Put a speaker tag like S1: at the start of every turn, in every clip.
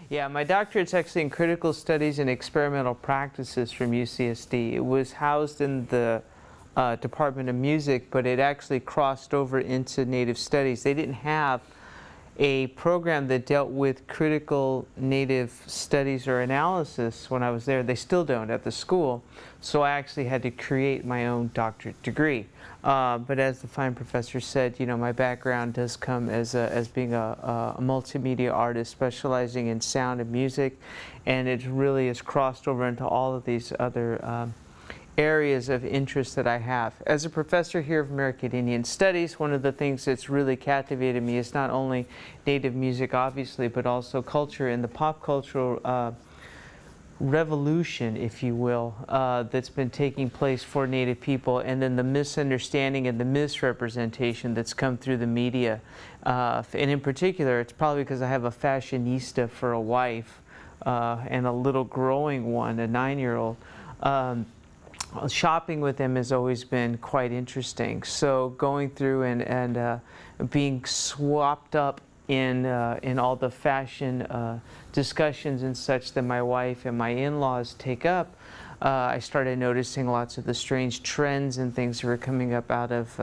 S1: Yeah, my doctorate's actually in critical studies and experimental practices from UCSD. It was housed in the Department of Music, but it actually crossed over into Native Studies. They didn't have a program that dealt with critical Native studies or analysis when I was there. They still don't at the school. So I actually had to create my own doctorate degree. But as the fine professor said, you know, my background does come as being a multimedia artist specializing in sound and music, and it really has crossed over into all of these other areas of interest that I have. As a professor here of American Indian Studies, one of the things that's really captivated me is not only Native music, obviously, but also culture and the pop cultural revolution, if you will, that's been taking place for Native people, and then the misunderstanding and the misrepresentation that's come through the media. And in particular, it's probably because I have a fashionista for a wife and a little growing one, a 9-year-old. Shopping with them has always been quite interesting. So going through and being swapped up in all the fashion discussions and such that my wife and my in-laws take up, I started noticing lots of the strange trends and things that were coming up out of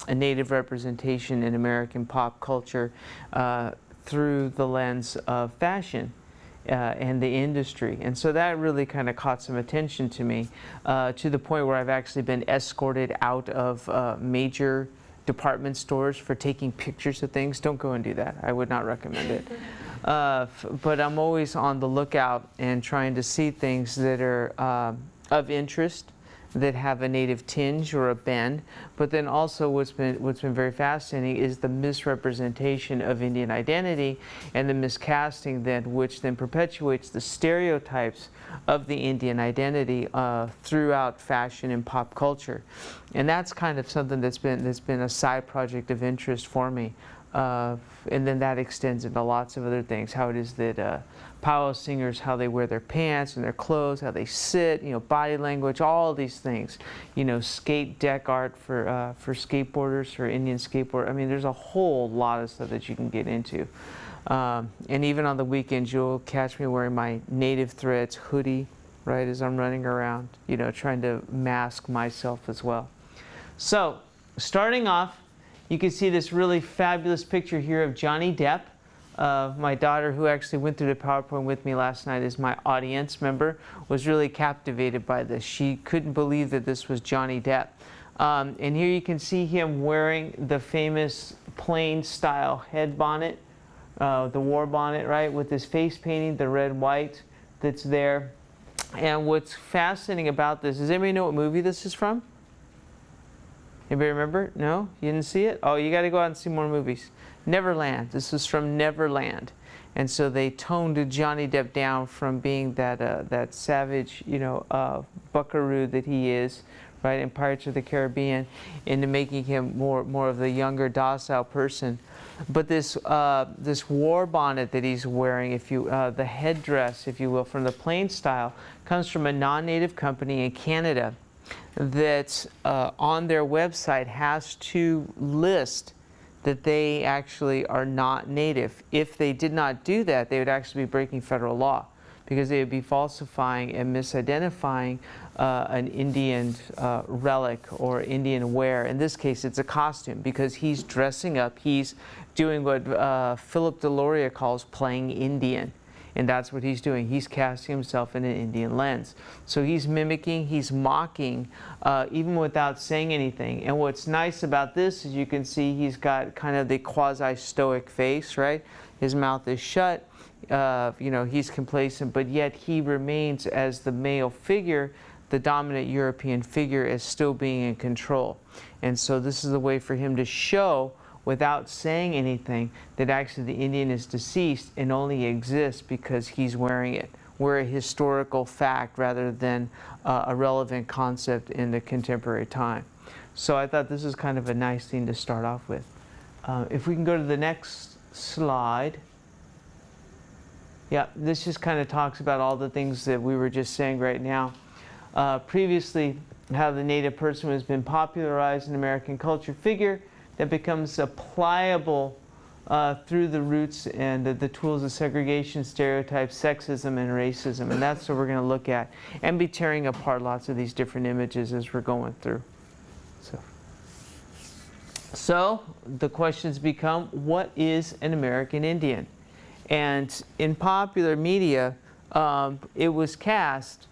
S1: a Native representation in American pop culture through the lens of fashion. And the industry. And so that really kind of caught some attention to me, to the point where I've actually been escorted out of major department stores for taking pictures of things. Don't go and do that. I would not recommend it. But I'm always on the lookout and trying to see things that are of interest, that have a Native tinge or a bend. But then also what's been very fascinating is the misrepresentation of Indian identity and the miscasting then, which then perpetuates the stereotypes of the Indian identity throughout fashion and pop culture. And that's kind of something that's been a side project of interest for me. And then that extends into lots of other things, how it is that powwow singers, how they wear their pants and their clothes, how they sit, you know, body language, all these things. You know, skate deck art for skateboarders, for Indian skateboard. I mean, there's a whole lot of stuff that you can get into. And even on the weekends, you'll catch me wearing my Native Threads hoodie, right, as I'm running around, you know, trying to mask myself as well. So, starting off, you can see this really fabulous picture here of Johnny Depp. My daughter, who actually went through the PowerPoint with me last night as my audience member, was really captivated by this. She couldn't believe that this was Johnny Depp. And here you can see him wearing the famous plain style head bonnet, the war bonnet, right, with his face painting, the red white that's there. And what's fascinating about this, does anybody know what movie this is from? Anybody remember? No? You didn't see it? Oh, you got to go out and see more movies. Neverland. This is from Neverland. And so they toned Johnny Depp down from being that savage, you know, buckaroo that he is, right, in Pirates of the Caribbean, into making him more of the younger, docile person. But this war bonnet that he's wearing, the headdress, if you will, from the plain style, comes from a non-native company in Canada that on their website has to list that they actually are not native. If they did not do that, they would actually be breaking federal law, because they would be falsifying and misidentifying an Indian relic or Indian wear. In this case, it's a costume, because he's dressing up. He's doing what Philip Deloria calls playing Indian. And that's what he's doing. He's casting himself in an Indian lens. So he's mimicking, he's mocking, even without saying anything. And what's nice about this is you can see he's got kind of the quasi-stoic face, right? His mouth is shut. You know, he's complacent, but yet he remains as the male figure, the dominant European figure, as still being in control. And so this is a way for him to show, without saying anything, that actually the Indian is deceased and only exists because he's wearing it. We're a historical fact rather than a relevant concept in the contemporary time. So I thought this is kind of a nice thing to start off with. If we can go to the next slide. Yeah, this just kind of talks about all the things that we were just saying right now. Previously, how the Native person has been popularized in American culture figure that becomes a pliable through the roots and the tools of segregation, stereotypes, sexism, and racism. And that's what we're going to look at and be tearing apart lots of these different images as we're going through. So the questions become, what is an American Indian? And in popular media, it was cast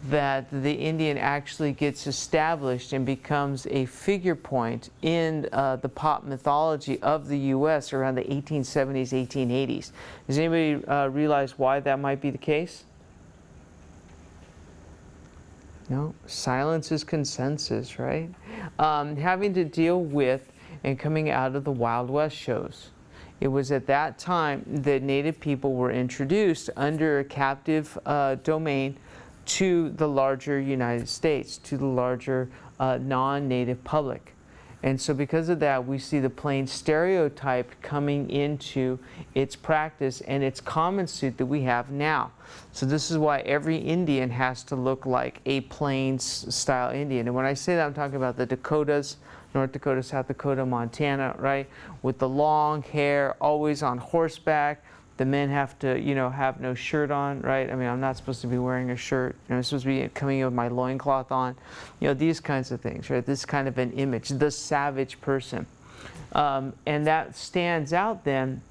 S1: that the Indian actually gets established and becomes a figure point in the pop mythology of the U.S. around the 1870s, 1880s. Does anybody realize why that might be the case? No? Silence is consensus, right? Having to deal with and coming out of the Wild West shows. It was at that time that Native people were introduced under a captive domain to the larger United States, to the larger non-Native public. And so because of that, we see the Plains stereotype coming into its practice and its common suit that we have now. So this is why every Indian has to look like a Plains style Indian. And when I say that, I'm talking about the Dakotas, North Dakota, South Dakota, Montana, right? With the long hair, always on horseback. The men have to, have no shirt on, right? I mean, I'm not supposed to be wearing a shirt. I'm supposed to be coming in with my loincloth on. These kinds of things, right? This kind of an image, the savage person. And that stands out then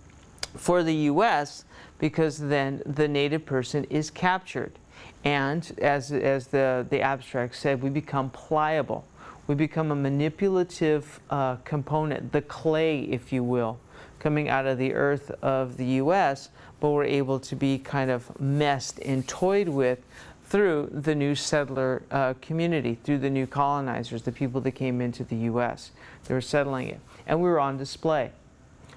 S1: for the U.S. because then the Native person is captured. And as the abstract said, we become pliable. We become a manipulative component, the clay, if you will, coming out of the earth of the U.S., but we're able to be kind of messed and toyed with through the new settler community, through the new colonizers, the people that came into the U.S. They were settling it. And we were on display.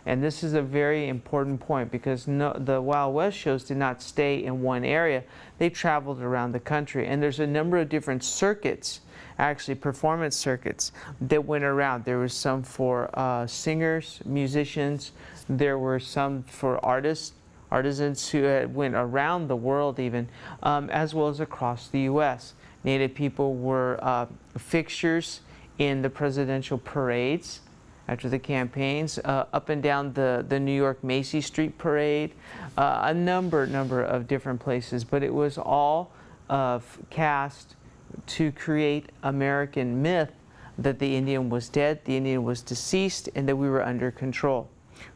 S1: And this is a very important point because the Wild West shows did not stay in one area. They traveled around the country. And there's a number of different circuits, actually performance circuits, that went around. There was some for singers, musicians. There were some for artisans who went around the world even, as well as across the U.S. Native people were fixtures in the presidential parades after the campaigns, up and down the New York Macy Street Parade, a number of different places. But it was all cast to create American myth that the Indian was dead, the Indian was deceased, and that we were under control.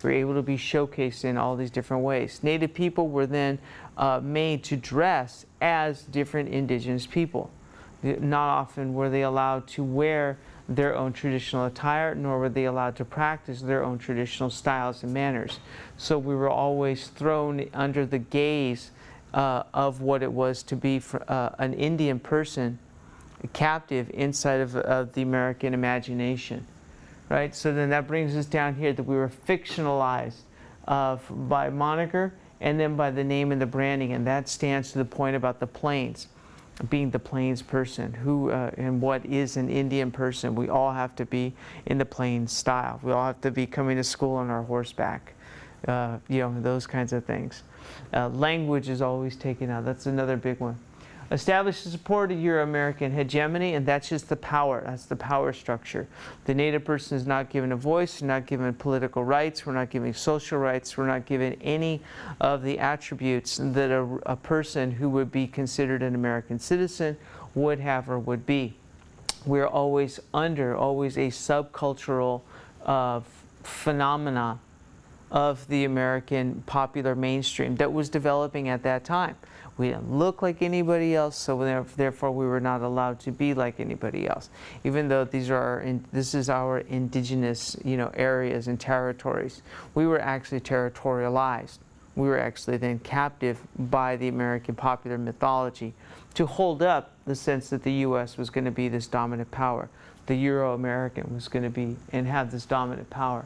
S1: We were able to be showcased in all these different ways. Native people were then made to dress as different indigenous people. Not often were they allowed to wear their own traditional attire, nor were they allowed to practice their own traditional styles and manners. So we were always thrown under the gaze of what it was to be an Indian person captive inside of the American imagination, right? So then that brings us down here that we were fictionalized by moniker and then by the name and the branding, and that stands to the point about the Plains, being the Plains person, who and what is an Indian person. We all have to be in the Plains style. We all have to be coming to school on our horseback, those kinds of things. Language is always taken out. That's another big one. Establish and support a Euro-American hegemony, and that's just the power. That's the power structure. The Native person is not given a voice, we're not given political rights, we're not given social rights, we're not given any of the attributes that a person who would be considered an American citizen would have or would be. We're always a subcultural phenomena of the American popular mainstream that was developing at that time. We didn't look like anybody else, so therefore we were not allowed to be like anybody else. Even though this is our indigenous, areas and territories, we were actually territorialized. We were actually then captive by the American popular mythology to hold up the sense that the U.S. was going to be this dominant power. The Euro-American was going to be and have this dominant power.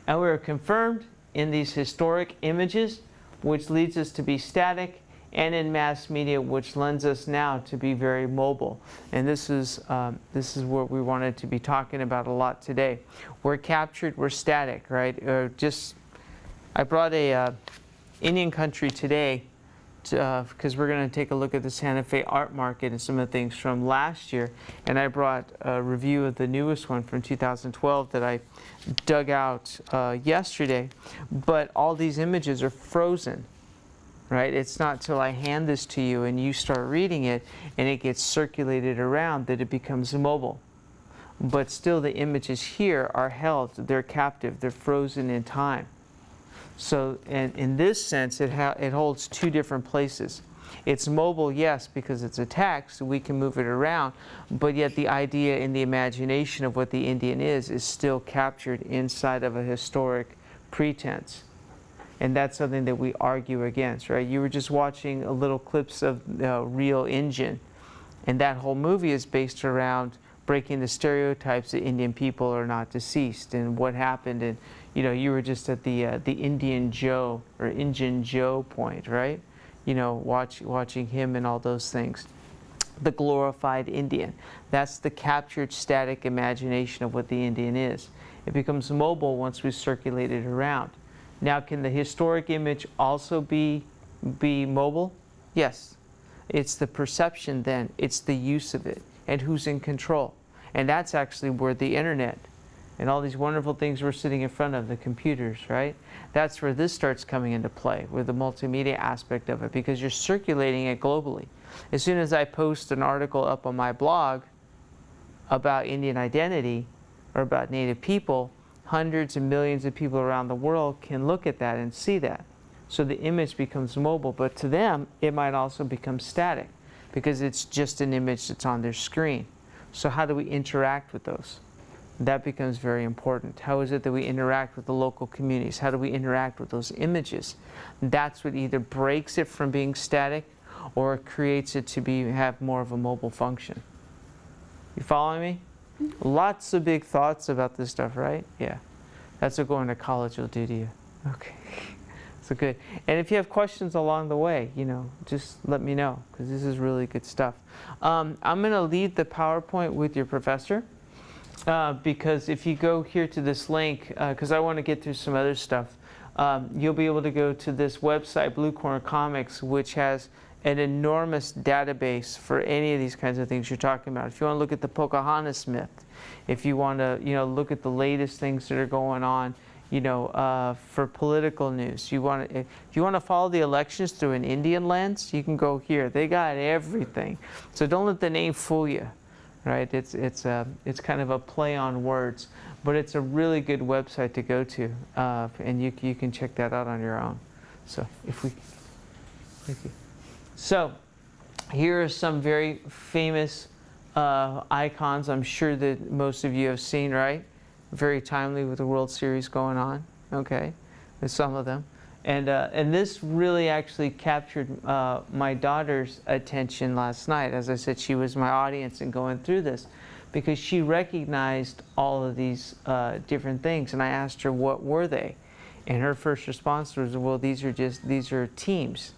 S1: And we were confirmed in these historic images, which leads us to be static, and in mass media, which lends us now to be very mobile. And this is what we wanted to be talking about a lot today. We're captured, we're static, right? I brought a Indian country today because we're going to take a look at the Santa Fe art market and some of the things from last year. And I brought a review of the newest one from 2012 that I dug out yesterday. But all these images are frozen, right? It's not till I hand this to you and you start reading it and it gets circulated around that it becomes mobile. But still the images here are held, they're captive, they're frozen in time. So in this sense, it holds two different places. It's mobile, yes, because it's a text, we can move it around, but yet the idea in the imagination of what the Indian is still captured inside of a historic pretense. And that's something that we argue against, right? You were just watching a little clips of Real Indian, and that whole movie is based around breaking the stereotypes that Indian people are not deceased and what happened. And you were just at the Indian Joe or Indian Joe point, right? Watching him and all those things. The glorified Indian. That's the captured static imagination of what the Indian is. It becomes mobile once we circulate it around. Now, can the historic image also be mobile? Yes. It's the perception then. It's the use of it. And who's in control. And that's actually where the internet and all these wonderful things we're sitting in front of, the computers, right? That's where this starts coming into play, with the multimedia aspect of it, because you're circulating it globally. As soon as I post an article up on my blog about Indian identity or about Native people, hundreds and millions of people around the world can look at that and see that. So the image becomes mobile, but to them, it might also become static because it's just an image that's on their screen. So how do we interact with those? That becomes very important. How is it that we interact with the local communities? How do we interact with those images? That's what either breaks it from being static or creates it to have more of a mobile function. You following me? Mm-hmm. Lots of big thoughts about this stuff, right? Yeah. That's what going to college will do to you. Okay. So good. And if you have questions along the way, just let me know, because this is really good stuff. I'm going to leave the PowerPoint with your professor. Because if you go here to this link, because I want to get through some other stuff, you'll be able to go to this website, Blue Corner Comics, which has an enormous database for any of these kinds of things you're talking about. If you want to look at the Pocahontas myth, if you want to look at the latest things that are going on, for political news, if you want to follow the elections through an Indian lens, you can go here. They got everything. So don't let the name fool you. Right? It's kind of a play on words, but it's a really good website to go to, and you can check that out on your own. So thank you. So here are some very famous icons. I'm sure that most of you have seen, right? Very timely with the World Series going on. Okay, there's some of them. And this really actually captured my daughter's attention last night. As I said, she was my audience in going through this, because she recognized all of these different things. And I asked her, what were they? And her first response was, well, these are teams.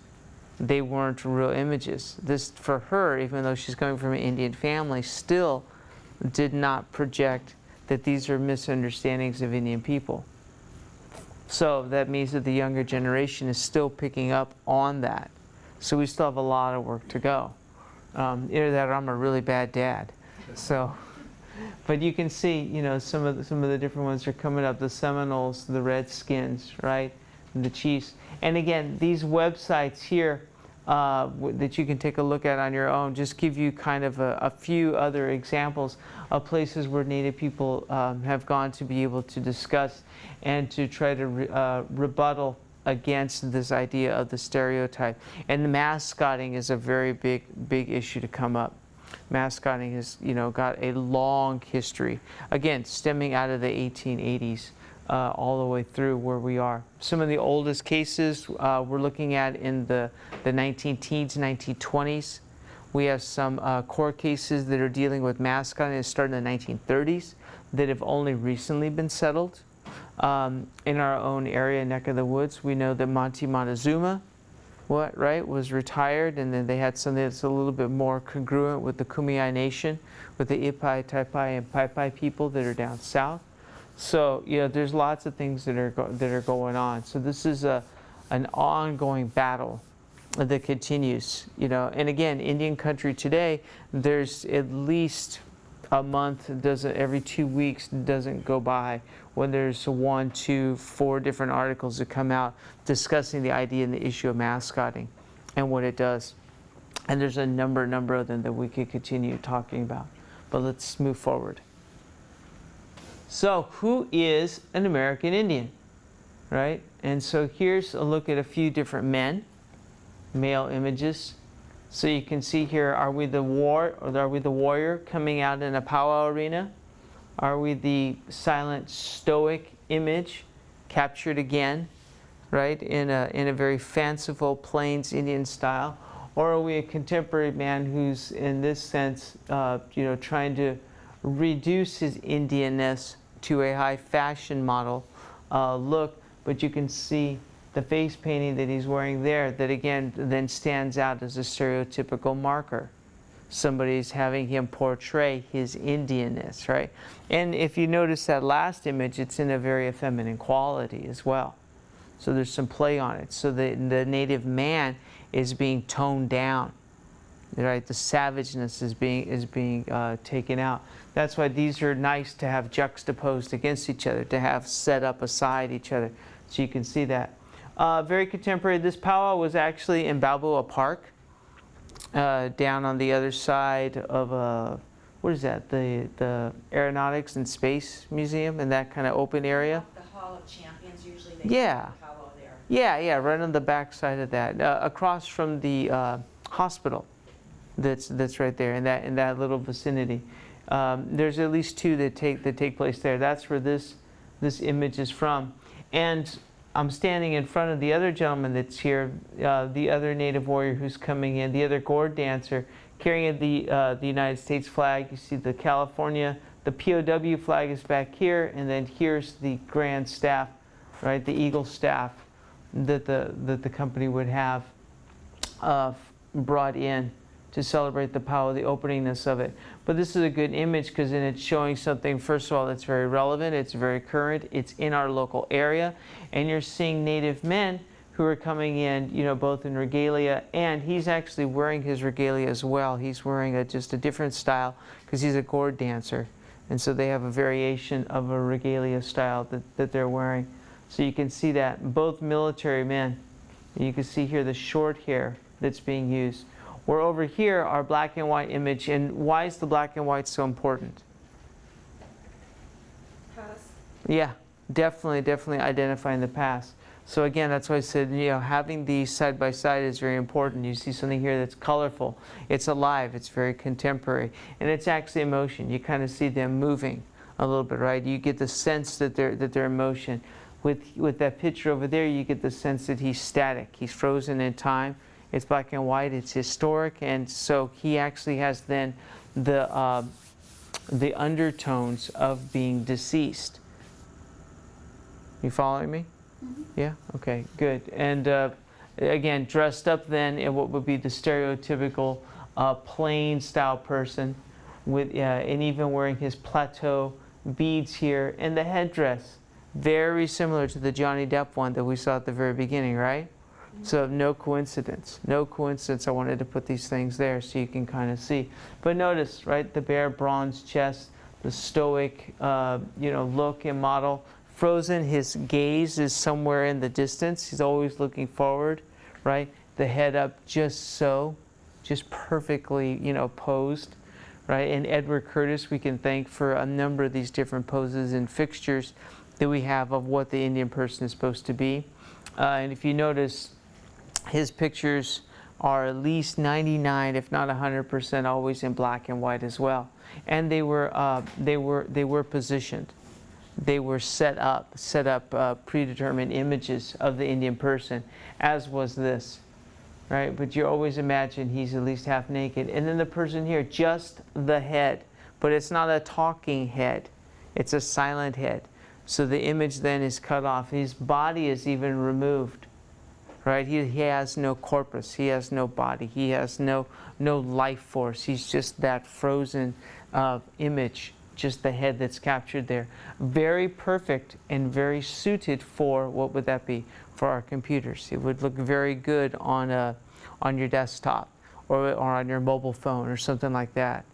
S1: They weren't real images. This, for her, even though she's coming from an Indian family, still did not project that these are misunderstandings of Indian people. So that means that the younger generation is still picking up on that. So we still have a lot of work to go. Either that or I'm a really bad dad. So, but you can see, some of the different ones are coming up. The Seminoles, the Redskins, right? And the Chiefs. And again, these websites here that you can take a look at on your own just give you kind of a few other examples of places where Native people have gone to be able to discuss and to try to rebuttal against this idea of the stereotype. And the mascotting is a very big issue to come up. Mascotting has, got a long history, again, stemming out of the 1880s. All the way through where we are. Some of the oldest cases we're looking at in the 19-teens, 1920s. We have some court cases that are dealing with mascotting that started in the 1930s that have only recently been settled. In our own area, neck of the woods, we know that Monty Montezuma, was retired, and then they had something that's a little bit more congruent with the Kumeyaay Nation, with the Ipai, Taipai, and Paipai people that are down south. So there's lots of things that are going on. So this is an ongoing battle that continues, and again, Indian country today, there's at least a month, every 2 weeks doesn't go by when there's 1, 2, 4 different articles that come out discussing the idea and the issue of mascotting and what it does. And there's a number of them that we could continue talking about. But let's move forward. So who is an American Indian, right? And so here's a look at a few different men, male images. So you can see here, are we the warrior coming out in a powwow arena? Are we the silent stoic image captured again, right, in a very fanciful Plains Indian style? Or are we a contemporary man who's, in this sense, trying to reduce his Indianness to a high fashion model look? But you can see the face painting that he's wearing there, that again then stands out as a stereotypical marker. Somebody's having him portray his Indianness, right? And if you notice that last image, it's in a very feminine quality as well. So there's some play on it. So the native man is being toned down, right? The savageness is being taken out. That's why these are nice to have juxtaposed against each other, to have set up aside each other. So you can see that. Very contemporary. This powwow was actually in Balboa Park, down on the other side of, what is that? The Aeronautics and Space Museum, in that kind of open area.
S2: The Hall of Champions, usually they
S1: Yeah.
S2: have a powwow there.
S1: Yeah, right on the back side of that, across from the hospital. That's right there in that little vicinity. There's at least 2 that take place there. That's where this image is from, and I'm standing in front of the other gentleman that's here, the other native warrior who's coming in, the other gourd dancer, carrying the United States flag. You see the California, the POW flag is back here, and then here's the grand staff, right, the eagle staff that the company would have brought in to celebrate the powwow, the openingness of it. But this is a good image because then it's showing something, first of all, that's very relevant, it's very current, it's in our local area, and you're seeing native men who are coming in, both in regalia, and he's actually wearing his regalia as well. He's wearing just a different style because he's a gourd dancer, and so they have a variation of a regalia style that they're wearing. So you can see that, both military men. You can see here the short hair that's being used. We're over here, our black and white image, and why is the black and white so important?
S2: Past.
S1: Yeah, definitely identifying the past. So again, that's why I said, having these side by side is very important. You see something here that's colorful, it's alive, it's very contemporary, and it's actually in motion. You kind of see them moving a little bit, right? You get the sense that they're in motion. With that picture over there, you get the sense that he's static, he's frozen in time. It's black and white, it's historic, and so he actually has then the undertones of being deceased. You following me? Mm-hmm. Yeah? Okay, good. And again, dressed up then in what would be the stereotypical plain style person, with and even wearing his plateau beads here, and the headdress, very similar to the Johnny Depp one that we saw at the very beginning, right? So no coincidence. I wanted to put these things there so you can kind of see. But notice, right, the bare bronze chest, the stoic, look and model. Frozen, his gaze is somewhere in the distance. He's always looking forward, right? The head up just perfectly, posed, right? And Edward Curtis, we can thank for a number of these different poses and fixtures that we have of what the Indian person is supposed to be. And if you notice, his pictures are at least 99, if not 100%, always in black and white as well. And they were positioned. They were set up predetermined images of the Indian person, as was this, right? But you always imagine he's at least half naked. And then the person here, just the head, but it's not a talking head. It's a silent head. So the image then is cut off. His body is even removed, right? He has no corpus. He has no body. He has no life force. He's just that frozen image just the head that's captured there. Very perfect and very suited for, what would that be? For our computers. It would look very good on your desktop or on your mobile phone or something like that,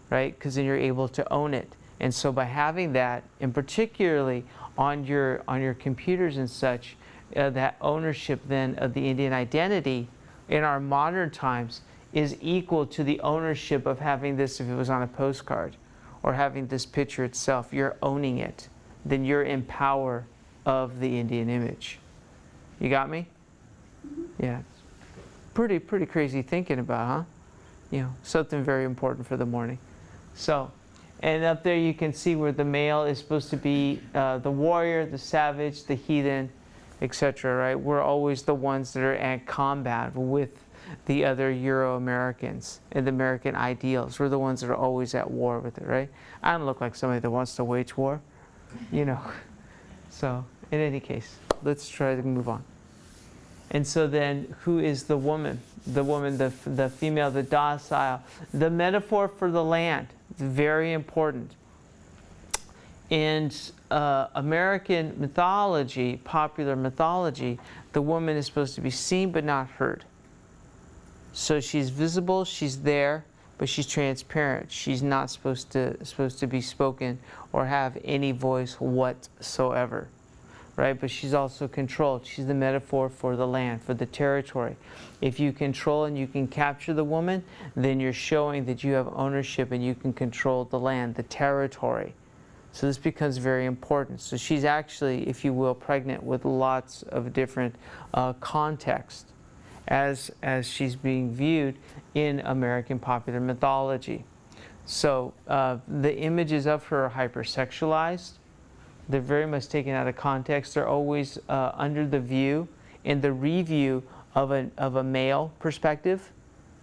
S1: right? Because then you're able to own it. And so by having that, and particularly on your computers and such, that ownership then of the Indian identity in our modern times is equal to the ownership of having this if it was on a postcard or having this picture itself. You're owning it. Then you're in power of the Indian image. You got me? Yeah. Pretty crazy thinking about, huh? You know, something very important for the morning. So, and up there you can see where the male is supposed to be the warrior, the savage, the heathen, etc. Right? We're always the ones that are at combat with the other Euro-Americans and the American ideals. We're the ones that are always at war with it, right? I don't look like somebody that wants to wage war, you know. So, in any case, let's try to move on. And so then, who is the woman? The woman, the female, the docile. The metaphor for the land. It's very important. In American mythology, popular mythology, the woman is supposed to be seen but not heard. So she's visible, she's there, but she's transparent. She's not supposed to be spoken or have any voice whatsoever, right? But she's also controlled. She's the metaphor for the land, for the territory. If you control and you can capture the woman, then you're showing that you have ownership and you can control the land, the territory. So this becomes very important. So she's actually, if you will, pregnant with lots of different contexts as she's being viewed in American popular mythology. So the images of her are hypersexualized. They're very much taken out of context. They're always under the view and the review of a male perspective.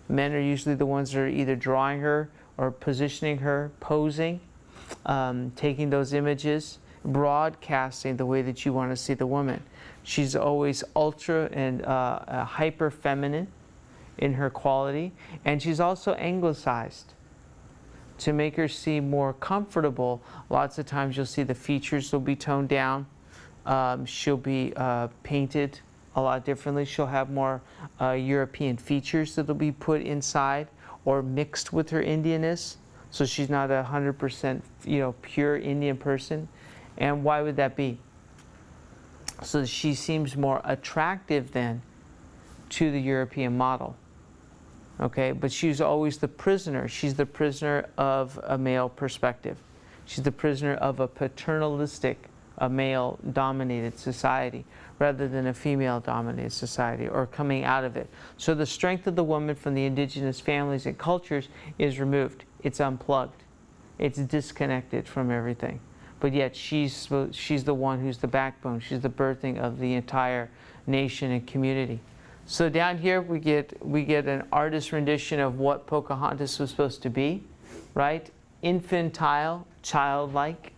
S1: Men are usually the ones that are either drawing her or positioning her, posing, taking those images, broadcasting the way that you want to see the woman. She's always ultra and hyper feminine in her quality, and she's also anglicized to make her seem more comfortable. Lots of times you'll see the features will be toned down. She'll be painted a lot differently. She'll have more European features that'll be put inside or mixed with her Indianness. So she's not 100%, pure Indian person. And why would that be? So she seems more attractive then to the European model. Okay, but she's always the prisoner. She's the prisoner of a male perspective. She's the prisoner of a paternalistic, a male-dominated society, rather than a female-dominated society, or coming out of it. So the strength of the woman from the indigenous families and cultures is removed. It's unplugged. It's disconnected from everything. But yet she's the one who's the backbone. She's the birthing of the entire nation and community. So down here we get an artist's rendition of what Pocahontas was supposed to be, right? Infantile, childlike,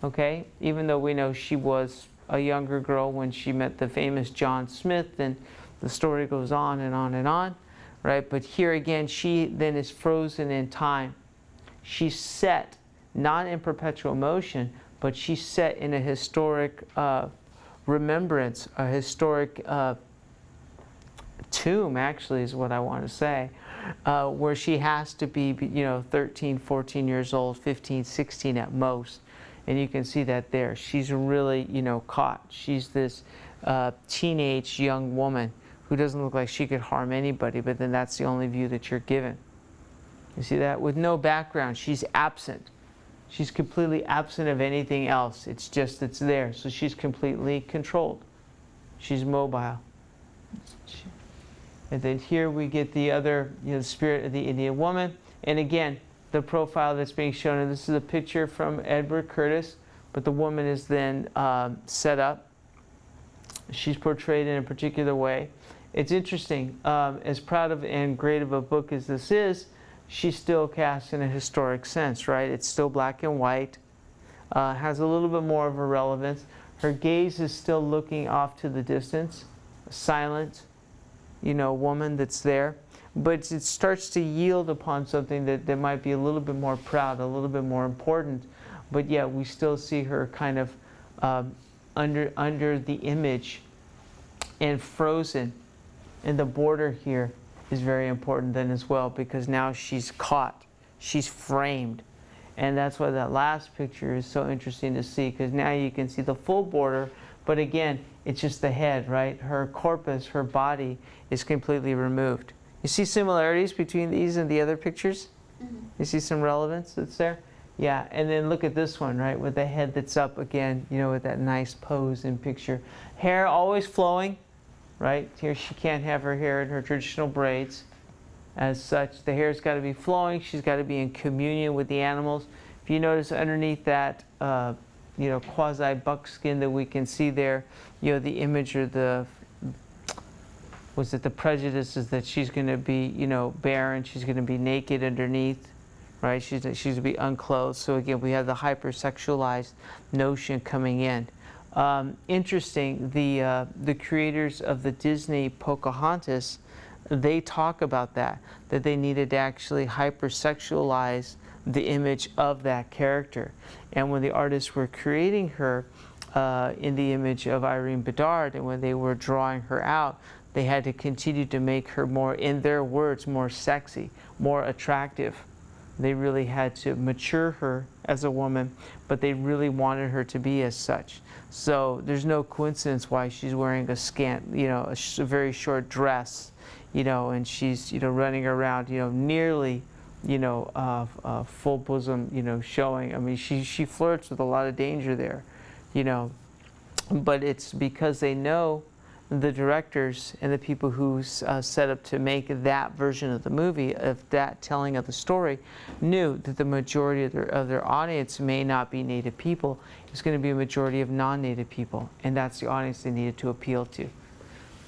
S1: okay? Even though we know she was a younger girl when she met the famous John Smith, and the story goes on and on and on, right? But here again, she then is frozen in time. She's set, not in perpetual motion, but she's set in a historic remembrance, a historic tomb, actually, is what I want to say, where she has to be, 13, 14 years old, 15, 16 at most. And you can see that there. She's really, caught. She's this teenage young woman who doesn't look like she could harm anybody, but then that's the only view that you're given. You see that? With no background, she's absent. She's completely absent of anything else. It's just it's there. So she's completely controlled. She's mobile. And then here we get the other, the spirit of the Indian woman. And again, the profile that's being shown, and this is a picture from Edward Curtis, but the woman is then set up. She's portrayed in a particular way. It's interesting, as proud of and great of a book as this is, she's still cast in a historic sense, right? It's still black and white, has a little bit more of a relevance. Her gaze is still looking off to the distance, silent, woman that's there. But it starts to yield upon something that might be a little bit more proud, a little bit more important, but yeah, we still see her kind of under the image and frozen. And the border here is very important then as well, because now she's caught, she's framed. And that's why that last picture is so interesting to see, because now you can see the full border, but again, it's just the head, right? Her corpus, her body is completely removed. You see similarities between these and the other pictures?
S2: Mm-hmm.
S1: You see some relevance that's there? Yeah, and then look at this one, right, with the head that's up again, you know, with that nice pose and picture. Hair always flowing, right? Here she can't have her hair in her traditional braids. As such, the hair's got to be flowing. She's got to be in communion with the animals. If you notice underneath that, you know, quasi buckskin that we can see there, you know, the image or the, was it the prejudice is that she's going to be, you know, barren. She's going to be naked underneath, right? She's going to be unclothed. So again, we have the hypersexualized notion coming in. Interesting, the creators of the Disney Pocahontas, they talk about that they needed to actually hypersexualize the image of that character. And when the artists were creating her in the image of Irene Bedard, and when they were drawing her out, they had to continue to make her more, in their words, more sexy, more attractive. They really had to mature her as a woman, but they really wanted her to be as such. So there's no coincidence why she's wearing a scant, you know, a very short dress, you know, and she's, you know, running around, you know, nearly, you know, full bosom, you know, showing. I mean, she flirts with a lot of danger there, you know, but it's because they know, the directors and the people who set up to make that version of the movie, of that telling of the story, knew that the majority of their audience may not be Native people. It's going to be a majority of non-Native people, and that's the audience they needed to appeal to.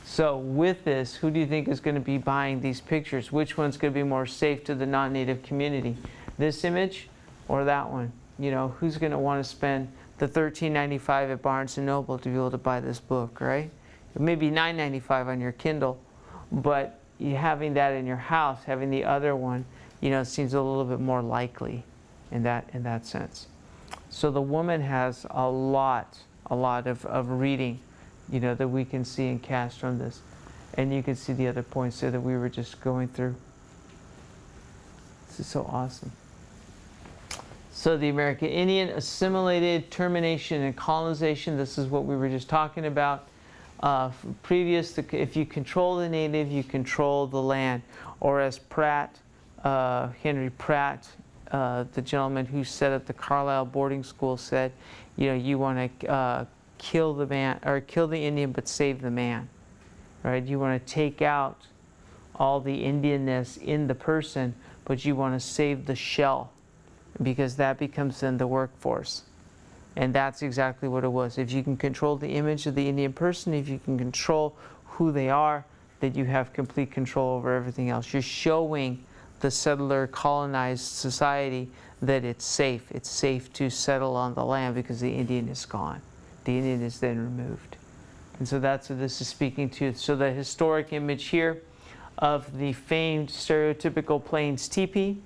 S1: So with this, who do you think is going to be buying these pictures? Which one's going to be more safe to the non-Native community? This image or that one? You know, who's going to want to spend the $13.95 at Barnes & Noble to be able to buy this book, right? Maybe $9.95 on your Kindle, but you having that in your house, having the other one, you know, seems a little bit more likely in that sense. So the woman has a lot of reading, you know, that we can see and cast from this. And you can see the other points there that we were just going through. This is so awesome. So the American Indian, assimilated, termination, and colonization. This is what we were just talking about. If you control the native, you control the land. Or as Henry Pratt, the gentleman who set up the Carlisle boarding school, said, you know, you want to kill the man, or kill the Indian but save the man, right? You want to take out all the Indianness in the person, but you want to save the shell, because that becomes then the workforce. And that's exactly what it was. If you can control the image of the Indian person, if you can control who they are, then you have complete control over everything else. You're showing the settler colonized society that it's safe. It's safe to settle on the land because the Indian is gone. The Indian is then removed. And so that's what this is speaking to. So the historic image here of the famed stereotypical Plains teepee,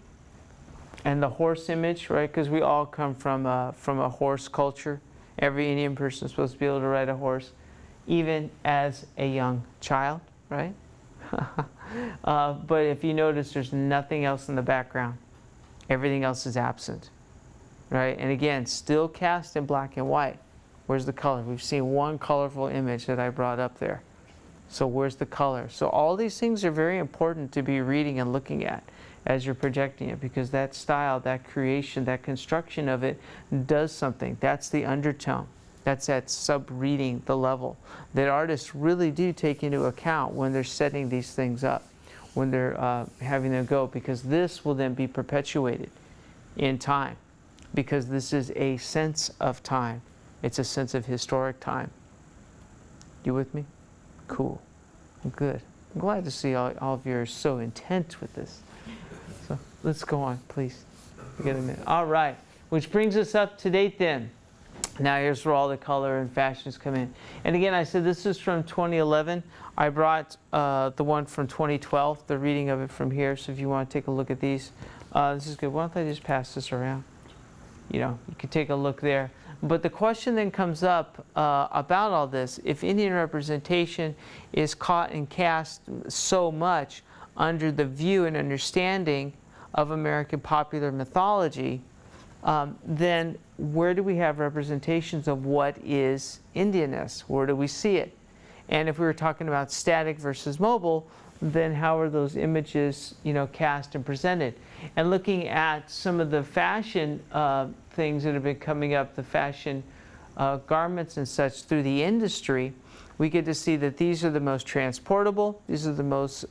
S1: and the horse image, right? Because we all come from a horse culture. Every Indian person is supposed to be able to ride a horse, even as a young child, right? But if you notice, there's nothing else in the background. Everything else is absent, right? And again, still cast in black and white. Where's the color? We've seen one colorful image that I brought up there. So where's the color? So all these things are very important to be reading and looking at as you're projecting it, because that style, that creation, that construction of it does something. That's the undertone. That's that sub-reading, the level that artists really do take into account when they're setting these things up, when they're having them go, because this will then be perpetuated in time, because this is a sense of time. It's a sense of historic time. You with me? Cool. Good. I'm glad to see all of you are so intent with this. So let's go on, please. We got a minute. All right. Which brings us up to date then. Now here's where all the color and fashions come in. And again, I said this is from 2011. I brought the one from 2012, the reading of it from here. So if you want to take a look at these, this is good. Why don't I just pass this around? you can take a look there. But the question then comes up about all this. If Indian representation is caught and cast so much under the view and understanding of American popular mythology, then where do we have representations of what is Indianness? Where do we see it? And if we were talking about static versus mobile, then how are those images, cast and presented? And looking at some of the fashion things that have been coming up, the fashion garments and such through the industry, we get to see that these are the most transportable, these are the most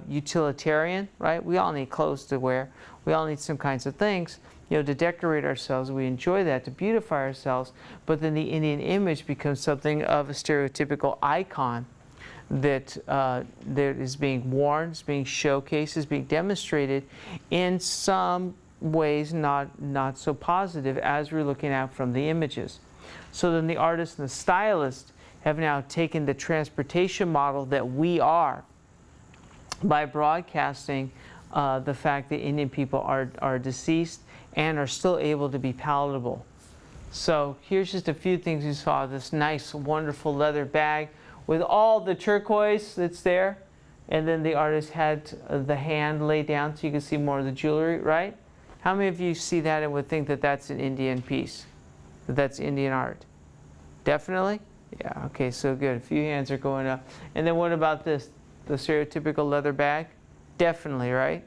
S1: utilitarian, right? We all need clothes to wear. We all need some kinds of things, to decorate ourselves. We enjoy that, to beautify ourselves. But then the Indian image becomes something of a stereotypical icon that is being worn, is being showcased, is being demonstrated in some ways not so positive as we're looking at from the images. So then the artist and the stylist have now taken the transportation model that we are by broadcasting the fact that Indian people are deceased and are still able to be palatable. So here's just a few things you saw. This nice, wonderful leather bag with all the turquoise that's there. And then the artist had the hand laid down so you can see more of the jewelry, right? How many of you see that and would think that that's an Indian piece? That that's Indian art? Definitely? Yeah, okay, so good. A few hands are going up. And then what about this? The stereotypical leather bag? Definitely, right?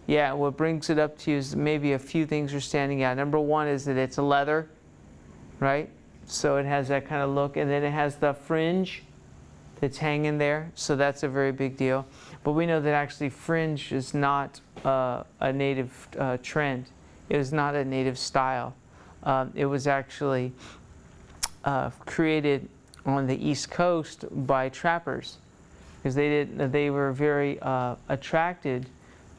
S1: Yeah, what brings it up to you is maybe a few things are standing out. Number one is that it's leather, right? So it has that kind of look. And then it has the fringe that's hanging there. So that's a very big deal. But we know that actually fringe is not a native trend. It was not a native style. It was actually created on the East Coast by trappers, because they were very attracted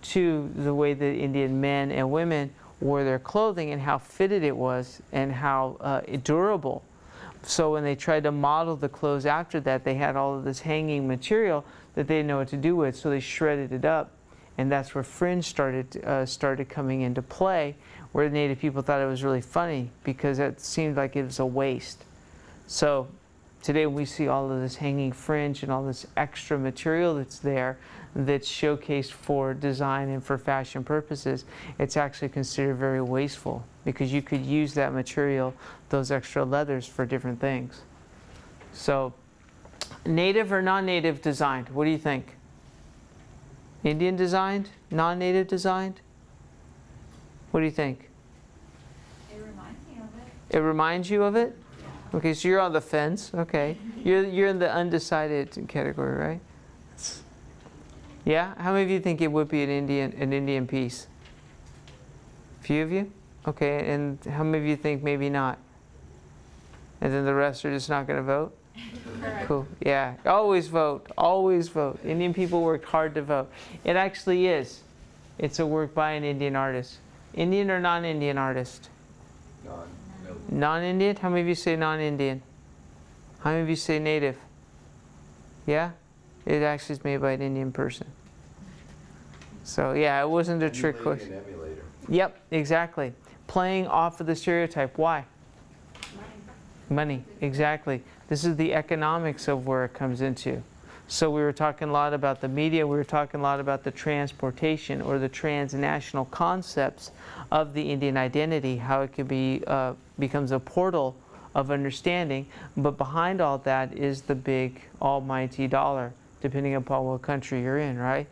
S1: to the way that Indian men and women wore their clothing and how fitted it was and how durable. So when they tried to model the clothes after that, they had all of this hanging material that they didn't know what to do with, so they shredded it up. And that's where fringe started coming into play, where the Native people thought it was really funny because it seemed like it was a waste. So today we see all of this hanging fringe and all this extra material that's there that's showcased for design and for fashion purposes. It's actually considered very wasteful because you could use that material, those extra leathers, for different things. So native or non-native designed, what do you think? Indian designed? Non-native designed? What do you think?
S2: It reminds me of it.
S1: It reminds you of it? Okay, so you're on the fence. Okay, you're in the undecided category, right? Yeah. How many of you think it would be an Indian piece? Few of you. Okay, and how many of you think maybe not? And then the rest are just not going to vote.
S2: Correct.
S1: Cool. Yeah. Always vote. Always vote. Indian people worked hard to vote. It actually is. It's a work by an Indian artist. Indian or non-Indian artist? Non-Indian? How many of you say non-Indian? How many of you say native? Yeah? It actually is made by an Indian person. So yeah, it wasn't a trick question.
S3: An emulator.
S1: Yep, exactly. Playing off of the stereotype. Why? Money, exactly. This is the economics of where it comes into. So we were talking a lot about the media, we were talking a lot about the transportation or the transnational concepts of the Indian identity, how it could be becomes a portal of understanding, but behind all that is the big almighty dollar, depending upon what country you're in, right?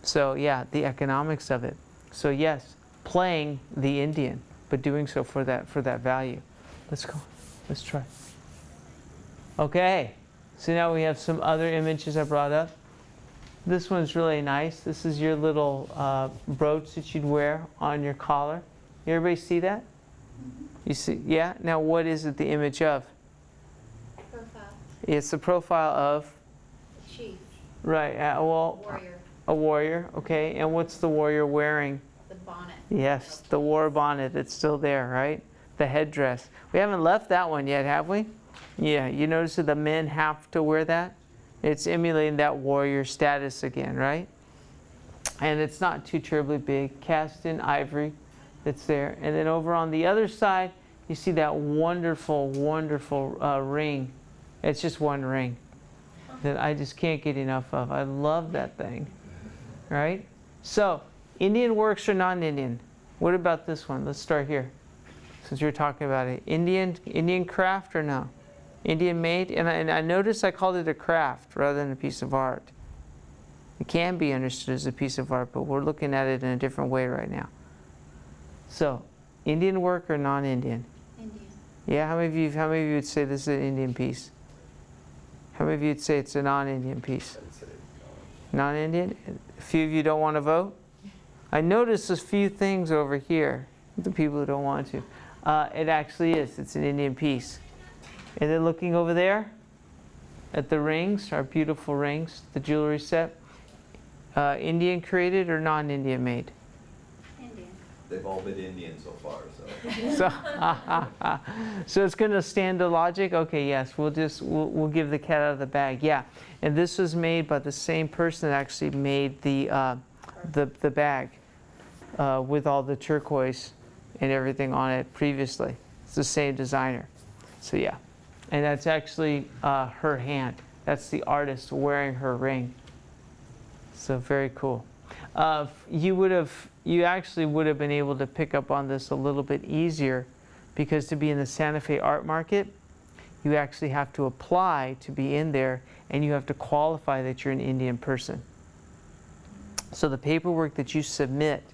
S1: So yeah, the economics of it. So yes, playing the Indian, but doing so for that value. Let's go. Let's try. Okay, so now we have some other images I brought up. This one's really nice. This is your little brooch that you'd wear on your collar. Everybody see that? You see? Yeah? Now what is it the image of?
S2: Profile.
S1: It's the profile of?
S2: Chief.
S1: Right, well,
S2: Warrior.
S1: a warrior, okay. And what's the warrior wearing?
S2: The bonnet.
S1: Yes, the war bonnet that's still there, right? The headdress. We haven't left that one yet, have we? Yeah, you notice that the men have to wear that? It's emulating that warrior status again, right? And it's not too terribly big. Cast in ivory, that's there. And then over on the other side, you see that wonderful, wonderful ring. It's just one ring that I just can't get enough of. I love that thing, right? So, Indian works or non-Indian? What about this one? Let's start here, since you're talking about it. Indian craft or no? Indian made? And I noticed I called it a craft rather than a piece of art. It can be understood as a piece of art, but we're looking at it in a different way right now. So, Indian work or non-Indian?
S2: Indian.
S1: Yeah, how many of you would say this is an Indian piece? How many of you would say it's a non-Indian piece? Non-Indian? A few of you don't want to vote? I noticed a few things over here, the people who don't want to. It actually is. It's an Indian piece. And then looking over there at the rings, our beautiful rings, the jewelry set, Indian created or non-Indian made?
S2: Indian.
S3: They've all been Indian so far, so.
S1: So it's going to stand to logic? Okay, yes, we'll give the cat out of the bag. Yeah, and this was made by the same person that actually made the bag with all the turquoise and everything on it previously. It's the same designer. So yeah, and that's actually her hand. That's the artist wearing her ring. So very cool. You actually would have been able to pick up on this a little bit easier, because to be in the Santa Fe art market, you actually have to apply to be in there, and you have to qualify that you're an Indian person. So the paperwork that you submit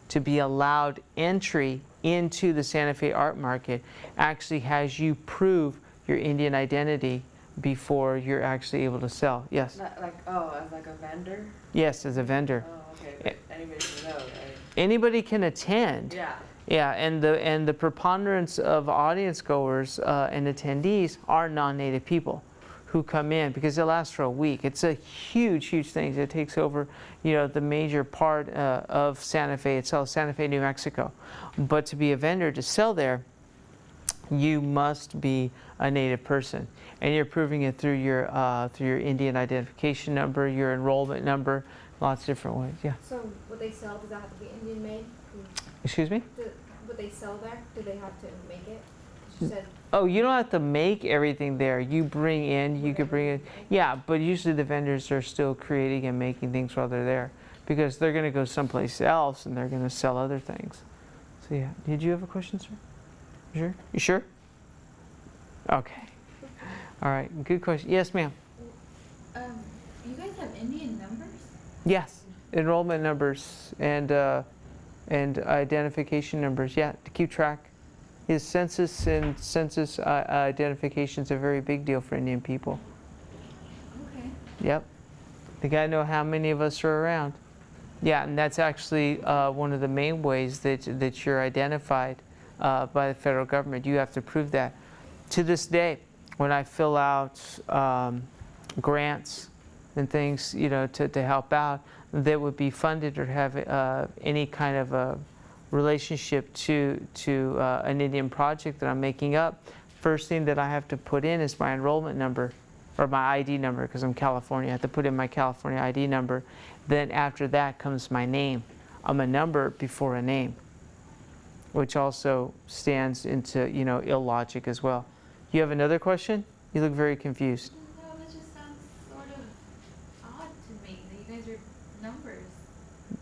S1: to be allowed entry into the Santa Fe art market actually has you prove your Indian identity before you're actually able to sell. Yes?
S4: Not like, as like a vendor?
S1: Yes, as a vendor.
S4: Oh, okay, but anybody can know, right?
S1: Anybody can attend.
S4: Yeah.
S1: Yeah, and the preponderance of audience goers and attendees are non-native people who come in, because it lasts for a week. It's a huge, huge thing. It takes over, the major part of Santa Fe itself, Santa Fe, New Mexico. But to be a vendor, to sell there, you must be a native person, and you're proving it through your Indian identification number, your enrollment number, lots of different ways. Yeah.
S5: So what they sell, does that have to be Indian made?
S1: Excuse me?
S5: What they sell there, do they have to make it? 'Cause you said
S1: Oh, you don't have to make everything there. You bring in, you could bring in. Yeah, but usually the vendors are still creating and making things while they're there, because they're going to go someplace else and they're going to sell other things. So yeah, did you have a question, sir? Sure? You sure? Okay. All right, good question. Yes, ma'am.
S2: You guys have Indian numbers?
S1: Yes, enrollment numbers and identification numbers. Yeah, to keep track. His census and census identification is a very big deal for Indian people.
S2: Okay.
S1: Yep. They got to know how many of us are around. Yeah, and that's actually one of the main ways that you're identified by the federal government. You have to prove that. To this day, when I fill out grants and things, to help out, that would be funded or have any kind of a relationship to an Indian project that I'm making up, first thing that I have to put in is my enrollment number, or my ID number, because I'm California. I have to put in my California ID number. Then after that comes my name. I'm a number before a name, which also stands into illogic as well. You have another question? You look very confused.
S2: No, it just sounds sort of odd to me that you guys are numbers.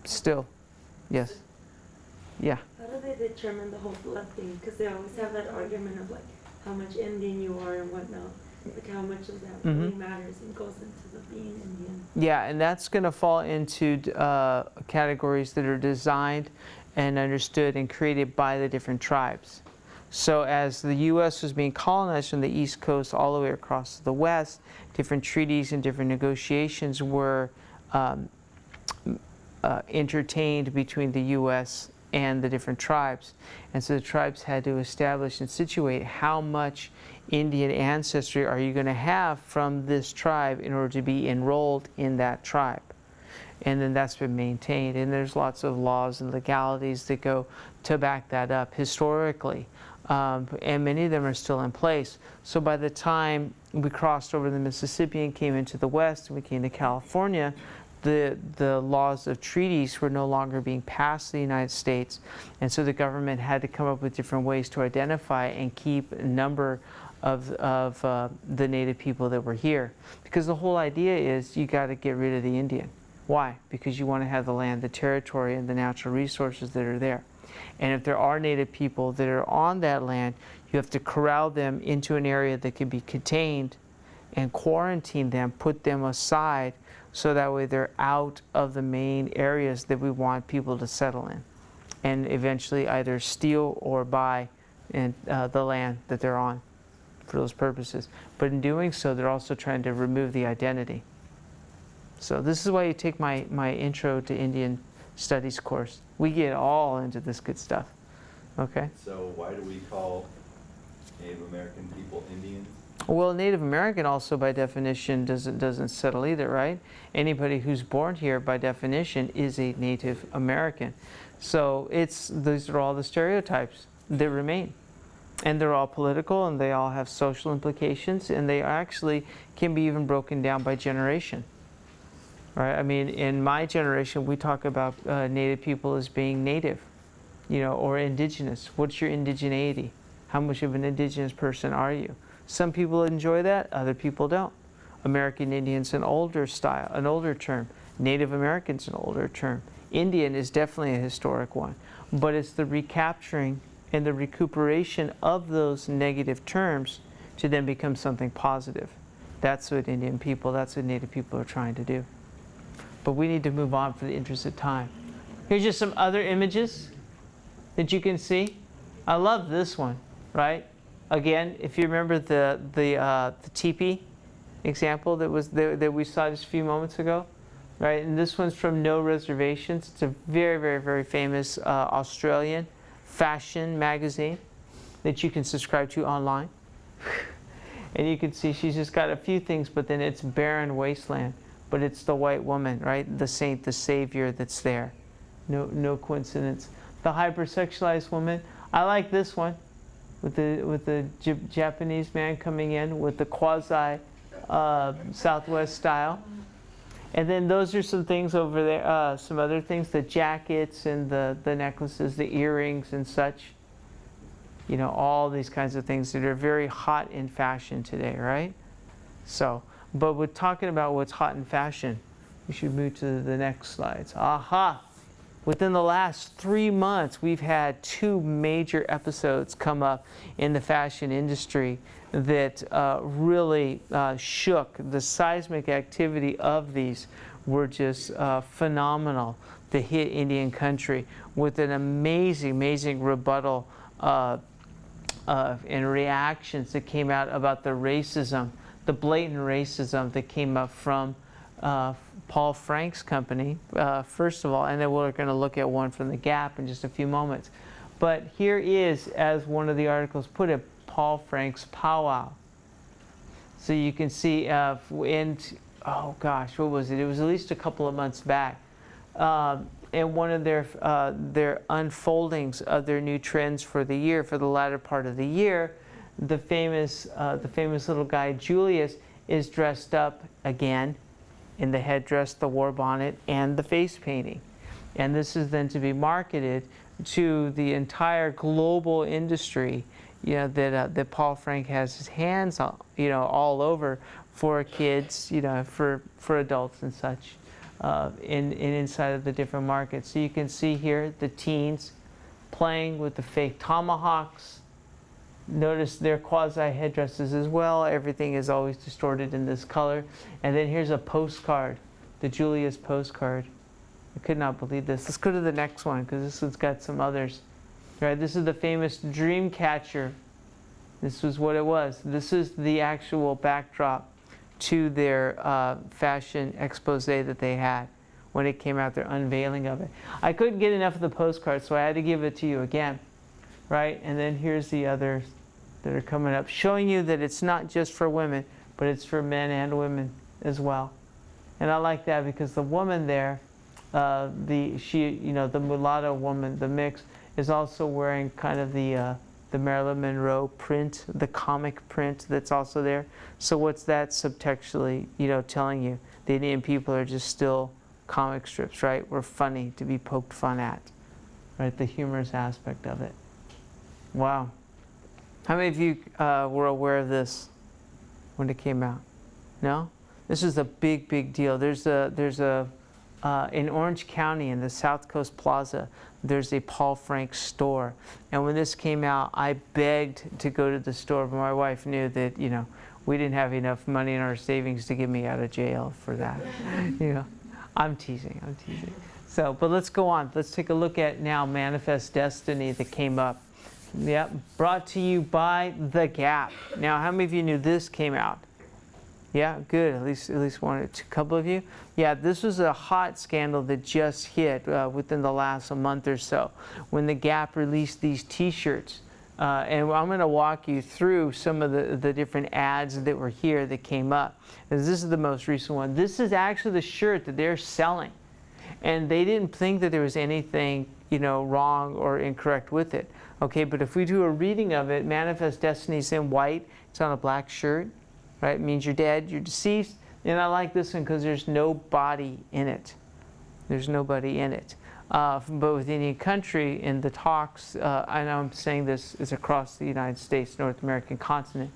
S1: Still, yes. Yeah.
S6: How do they determine the whole blood thing? Because they always have that argument of like how much Indian you are and whatnot. Like how much of that really matters and goes into the being Indian.
S1: Yeah, and that's going to fall into categories that are designed and understood and created by the different tribes. So as the U.S. was being colonized from the East Coast all the way across to the West, different treaties and different negotiations were entertained between the U.S. and the different tribes. And so the tribes had to establish and situate how much Indian ancestry are you going to have from this tribe in order to be enrolled in that tribe. And then that's been maintained. And there's lots of laws and legalities that go to back that up historically. And many of them are still in place. So by the time we crossed over the Mississippi and came into the West and we came to California, the laws of treaties were no longer being passed in the United States, and so the government had to come up with different ways to identify and keep a number of the native people that were here. Because the whole idea is you got to get rid of the Indian. Why? Because you want to have the land, the territory, and the natural resources that are there. And if there are native people that are on that land, you have to corral them into an area that can be contained and quarantine them, put them aside, so that way they're out of the main areas that we want people to settle in, and eventually either steal or buy the land that they're on for those purposes. But in doing so, they're also trying to remove the identity. So this is why you take my Intro to Indian Studies course. We get all into this good stuff. Okay?
S3: So why do we call Native American people Indians?
S1: Well, Native American also by definition doesn't settle either, right? Anybody who's born here by definition is a Native American. So these are all the stereotypes that remain. And they're all political, and they all have social implications, and they actually can be even broken down by generation. Right? I mean, in my generation, we talk about Native people as being native, or indigenous. What's your indigeneity? How much of an indigenous person are you? Some people enjoy that, other people don't. American Indian's an older style, an older term. Native American's an older term. Indian is definitely a historic one. But it's the recapturing and the recuperation of those negative terms to then become something positive. That's what Indian people, that's what Native people are trying to do. But we need to move on for the interest of time. Here's just some other images that you can see. I love this one, right? Again, if you remember the teepee example that we saw just a few moments ago, right? And this one's from No Reservations. It's a very, very, very famous Australian fashion magazine that you can subscribe to online. And you can see she's just got a few things, but then it's barren wasteland. But it's the white woman, right? The saint, the savior that's there. No coincidence. The hypersexualized woman. I like this one with the Japanese man coming in with the quasi Southwest style. And then those are some things over there, some other things, the jackets and the necklaces, the earrings and such. All these kinds of things that are very hot in fashion today, right? So, but we're talking about what's hot in fashion. We should move to the next slides. Aha! Within the last 3 months, we've had 2 major episodes come up in the fashion industry that really shook. The seismic activity of these were just phenomenal to hit Indian country with an amazing, amazing rebuttal and reactions that came out about the racism, the blatant racism that came up from Paul Frank's company, first of all, and then we're going to look at one from the Gap in just a few moments. But here is, as one of the articles put it, Paul Frank's powwow. So you can see, oh gosh, what was it? It was at least a couple of months back. And one of their unfoldings of their new trends for the year, for the latter part of the year, the famous little guy Julius is dressed up again in the headdress, the war bonnet, and the face painting. And this is then to be marketed to the entire global industry, that Paul Frank has his hands on, all over for kids, for adults and such, inside of the different markets. So you can see here the teens playing with the fake tomahawks. Notice their quasi headdresses as well. Everything is always distorted in this color. And then here's a postcard, the Julius postcard. I could not believe this. Let's go to the next one because this one's got some others. Right, this is the famous dream catcher. This was what it was. This is the actual backdrop to their fashion expose that they had when it came out, their unveiling of it. I couldn't get enough of the postcard, so I had to give it to you again. Right, and then here's the others that are coming up, showing you that it's not just for women, but it's for men and women as well. And I like that because the woman there, the mulatto woman, the mix, is also wearing kind of the Marilyn Monroe print, the comic print that's also there. So what's that subtextually, telling you? The Indian people are just still comic strips, right, were funny to be poked fun at, right? The humorous aspect of it. Wow. How many of you were aware of this when it came out? No? This is a big, big deal. There's a in Orange County in the South Coast Plaza, there's a Paul Frank store. And when this came out, I begged to go to the store, but my wife knew that, you know, we didn't have enough money in our savings to get me out of jail for that. You know, I'm teasing. So, but let's go on. Let's take a look at now Manifest Destiny that came up. Yep, brought to you by The Gap. Now, how many of you knew this came out? Yeah, good. At least one, a couple of you. Yeah, this was a hot scandal that just hit within the last month or so when The Gap released these T-shirts. And I'm going to walk you through some of the different ads that were here that came up. This is the most recent one. This is actually the shirt that they're selling. And they didn't think that there was anything, you know, wrong or incorrect with it. Okay, but if we do a reading of it, Manifest Destiny's in white. It's on a black shirt, right? It means you're dead, you're deceased. And I like this one because there's no body in it. There's nobody in it. But with Indian country in the talks, I know I'm saying this is across the United States, North American continent.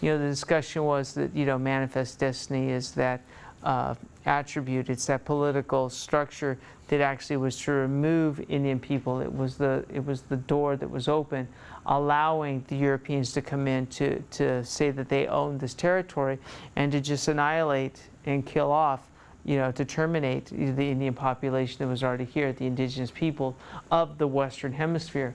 S1: You know, the discussion was that, you know, Manifest Destiny is that attribute, it's that political structure that actually was to remove Indian people. It was the door that was open, allowing the Europeans to come in to say that they owned this territory and to just annihilate and kill off, you know, to terminate the Indian population that was already here, the indigenous people of the Western Hemisphere.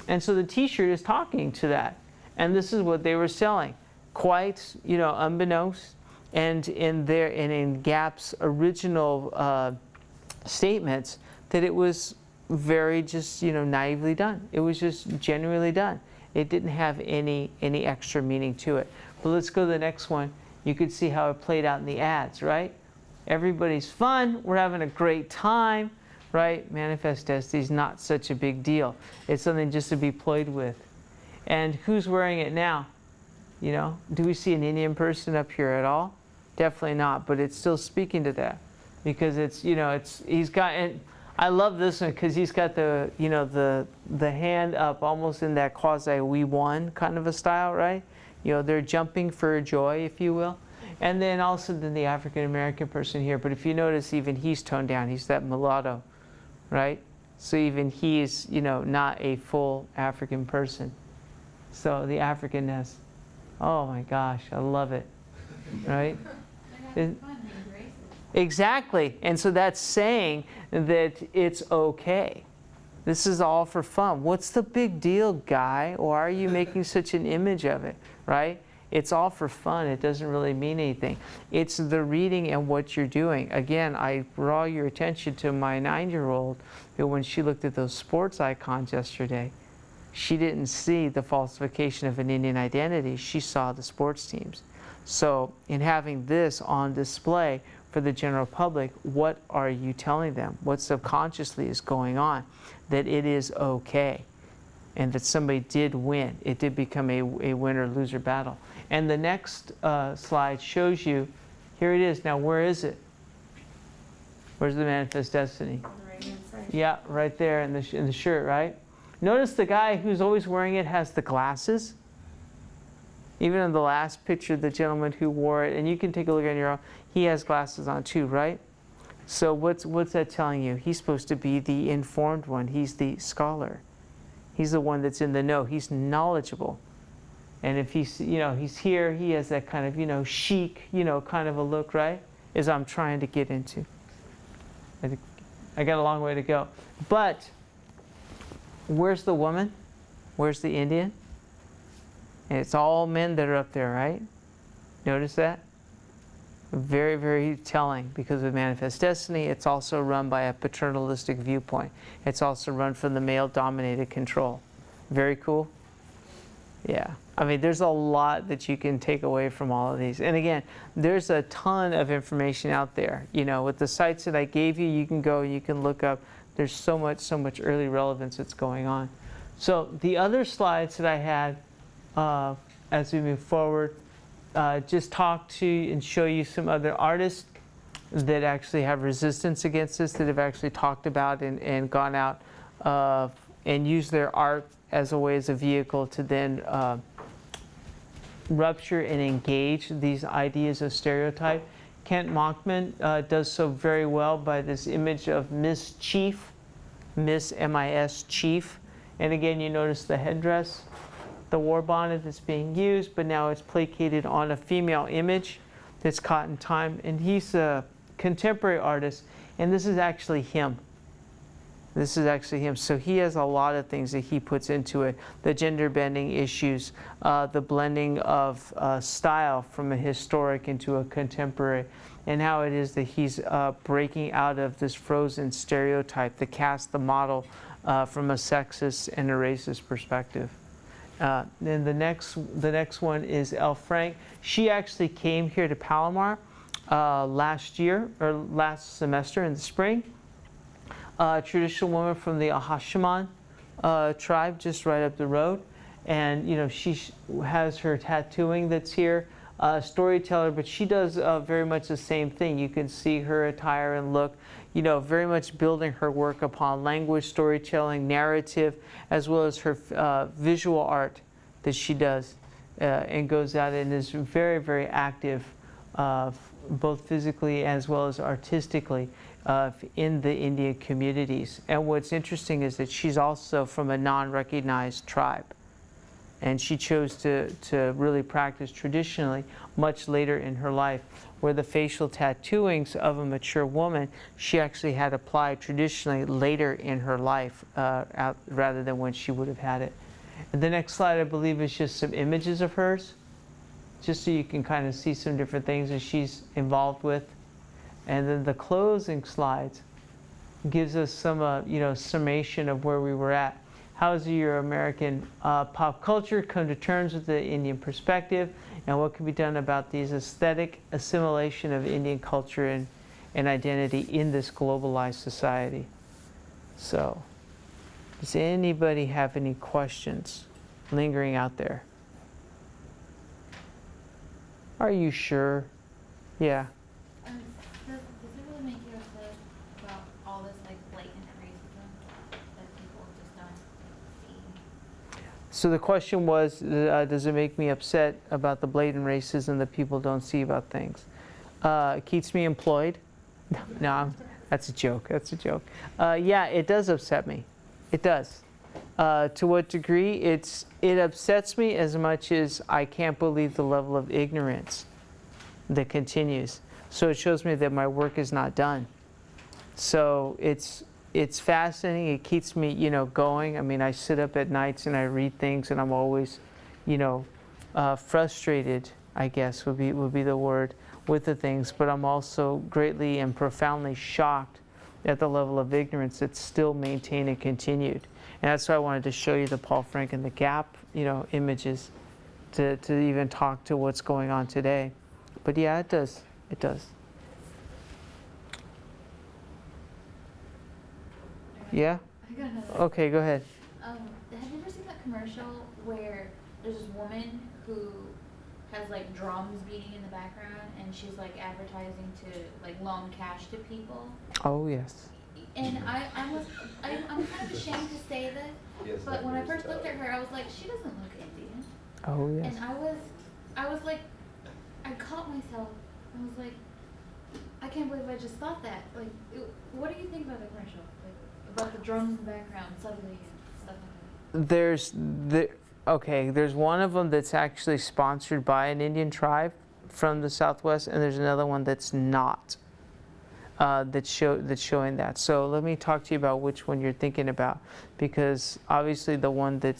S1: And so the T-shirt is talking to that. And this is what they were selling, quite, you know, unbeknownst. And in Gap's original statements, that it was very just, you know, naively done. It was just genuinely done. It didn't have any extra meaning to it. But let's go to the next one. You could see how it played out in the ads, right? Everybody's fun. We're having a great time, right? Manifest Destiny is not such a big deal. It's something just to be played with. And who's wearing it now? You know, do we see an Indian person up here at all? Definitely not, but it's still speaking to that because it's, you know, he's got, and I love this one because he's got the, you know, the hand up almost in that quasi we won kind of a style, right? You know, they're jumping for joy, if you will. And then also then the African American person here, but if you notice, even he's toned down. He's that mulatto, right? So even he's, you know, not a full African person. So the Africanness, oh my gosh, I love it, right?
S2: They're having fun being racist.
S1: Exactly. And so that's saying that it's okay. This is all for fun. What's the big deal, guy? Why are you making such an image of it, right? It's all for fun. It doesn't really mean anything. It's the reading and what you're doing. Again, I draw your attention to my 9-year-old that when she looked at those sports icons yesterday, she didn't see the falsification of an Indian identity. She saw the sports teams. So in having this on display for the general public, what are you telling them? What subconsciously is going on? That it is okay. And that somebody did win. It did become a winner-loser battle. And the next slide shows you, here it is. Now where is it? Where's the Manifest Destiny?
S6: On the right hand side.
S1: Yeah, right there in the shirt, right? Notice the guy who's always wearing it has the glasses. Even in the last picture, the gentleman who wore it, and you can take a look on your own, he has glasses on too, right? So what's that telling you? He's supposed to be the informed one. He's the scholar. He's the one that's in the know. He's knowledgeable. And if he's, you know, he's here, he has that kind of, you know, chic, you know, kind of a look, right? As I'm trying to get into. I got a long way to go. But where's the woman? Where's the Indian? And it's all men that are up there, right? Notice that? Very, very telling because of Manifest Destiny. It's also run by a paternalistic viewpoint. It's also run from the male-dominated control. Very cool? Yeah. I mean, there's a lot that you can take away from all of these. And again, there's a ton of information out there. You know, with the sites that I gave you, you can go, you can look up. There's so much early relevance that's going on. So the other slides that I had as we move forward, just talk to and show you some other artists that actually have resistance against this, that have actually talked about and gone out and used their art as a way, as a vehicle to then rupture and engage these ideas of stereotype. Kent Monkman does so very well by this image of Miss Chief, Miss M-I-S Chief. And again, you notice the headdress, the war bonnet that's being used, but now it's placated on a female image that's caught in time. And he's a contemporary artist, and this is actually him. This is actually him. So he has a lot of things that he puts into it. The gender bending issues, the blending of style from a historic into a contemporary, and how it is that he's breaking out of this frozen stereotype, the cast, the model from a sexist and a racist perspective. Then the next one is Elle Frank. She actually came here to Palomar last year, or last semester in the spring. Traditional woman from the Ahashiman tribe, just right up the road, and you know she has her tattooing that's here. Storyteller, but she does very much the same thing. You can see her attire and look, you know, very much building her work upon language, storytelling, narrative, as well as her visual art that she does, and goes out and is very, very active, both physically as well as artistically. In the Indian communities. And what's interesting is that she's also from a non-recognized tribe. And she chose to really practice traditionally much later in her life, where the facial tattooings of a mature woman, she actually had applied traditionally later in her life rather than when she would have had it. And the next slide, I believe, is just some images of hers, just so you can kind of see some different things that she's involved with. And then the closing slides gives us some, summation of where we were at. How has your American pop culture come to terms with the Indian perspective, and what can be done about these aesthetic assimilation of Indian culture and identity in this globalized society? So, does anybody have any questions lingering out there? Are you sure? Yeah.
S2: Does it really make you upset about all this like blatant racism that people just don't see?
S1: So the question was, does it make me upset about the blatant racism that people don't see about things? It keeps me employed. No, that's a joke. That's a joke. Yeah, it does upset me. It does. To what degree? It upsets me as much as I can't believe the level of ignorance that continues. So it shows me that my work is not done. So it's fascinating. It keeps me, going. I mean, I sit up at nights and I read things, and I'm always, frustrated, I guess would be the word, with the things. But I'm also greatly and profoundly shocked at the level of ignorance that's still maintained and continued. And that's why I wanted to show you the Paul Frank and the Gap, images, to even talk to what's going on today. But yeah, it does. It does. Yeah?
S2: I got another.
S1: Okay, go ahead.
S2: Have you ever seen that commercial where there's this woman who has like drums beating in the background, and she's like advertising to like loan cash to people?
S1: Oh, yes.
S2: And I'm kind of ashamed to say this,
S3: Yes,
S2: but when I
S3: that
S2: first
S3: is,
S2: looked at her, I was like, she doesn't look Indian.
S1: Oh, yes.
S2: And I was like, I caught myself. I was like, I can't believe I just thought that. Like, what do you think about the commercial? Like, about the drums in the background suddenly and stuff like that?
S1: There's one of them that's actually sponsored by an Indian tribe from the Southwest, and there's another one that's not. That's showing that. So let me talk to you about which one you're thinking about, because obviously the one that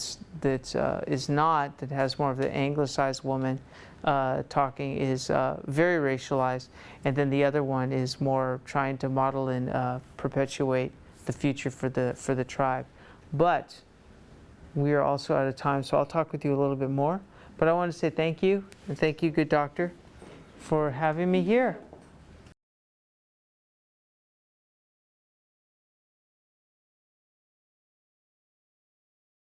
S1: is not, that has more of the anglicized woman talking, is very racialized, and then the other one is more trying to model and perpetuate the future for the tribe. But we are also out of time, so I'll talk with you a little bit more. But I want to say thank you, and thank you, good doctor, for having me here.